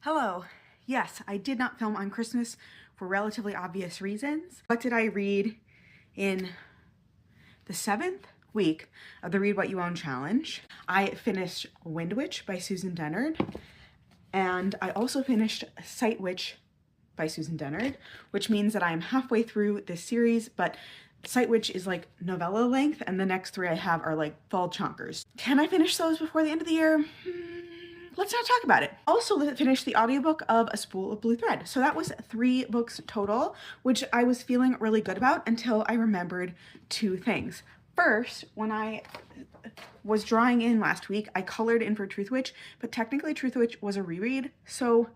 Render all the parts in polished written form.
Hello. Yes, I did not film on Christmas for relatively obvious reasons. What did I read in the 7th week of the Read What You Own challenge? I finished Wind Witch by Susan Dennard, and I also finished Sight Witch by Susan Dennard, which means that I am halfway through this series, but Sight Witch is like novella length, and the next three I have are like fall chonkers. Can I finish those before the end of the year? Let's not talk about it. Also finished the audiobook of A Spool of Blue Thread. So that was 3 books total, which I was feeling really good about until I remembered 2 things. First, when I was drawing in last week, I colored in for Truth Witch, but technically Truth Witch was a reread, so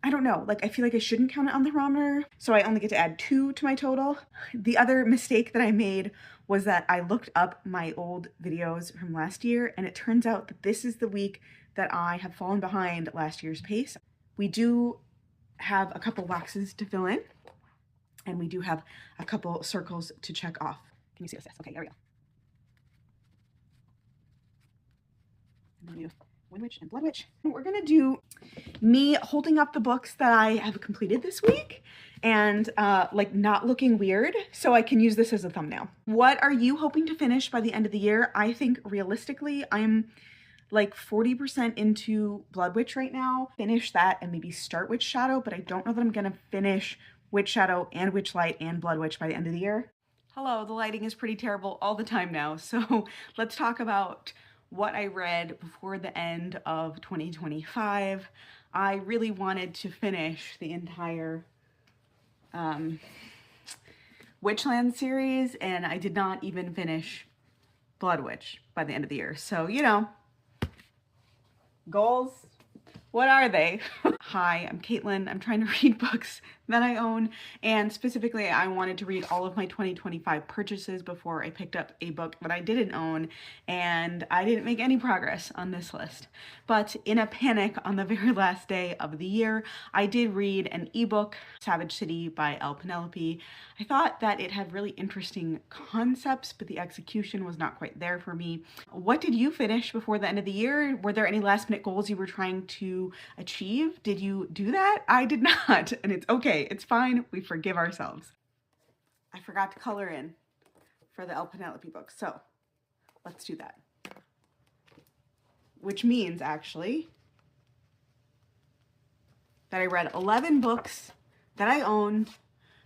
I don't know, like I feel like I shouldn't count it on the thermometer, so I only get to add 2 to my total. The other mistake that I made was that I looked up my old videos from last year, and it turns out that this is the week that I have fallen behind last year's pace. We do have a couple boxes to fill in, and we do have a couple circles to check off. Can you see this? Okay, there we go. And then we do Wind Witch and Blood Witch. We're gonna do me holding up the books that I have completed this week and like not looking weird, so I can use this as a thumbnail. What are you hoping to finish by the end of the year? I think realistically, I'm like 40% into Blood Witch right now. Finish that and maybe start Witch Shadow, but I don't know that I'm gonna finish Witch Shadow and Witch Light and Blood Witch by the end of the year. Hello, the lighting is pretty terrible all the time now, so let's talk about what I read before the end of 2025. I really wanted to finish the entire Witchland series, and I did not even finish Blood Witch by the end of the year. So, you know, goals, what are they? Hi, I'm Caitlin. I'm trying to read books that I own, and specifically I wanted to read all of my 2025 purchases before I picked up a book that I didn't own, and I didn't make any progress on this list. But in a panic on the very last day of the year, I did read an ebook, Savage City by Elle Penelope. I thought that it had really interesting concepts, but the execution was not quite there for me. What did you finish before the end of the year? Were there any last minute goals you were trying to achieve? Did you do that? I did not, and it's okay. It's fine. We forgive ourselves. I forgot to color in for the Elle Penelope book, so let's do that. Which means, actually, that I read 11 books that I owned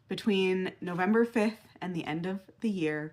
between November 5th and the end of the year.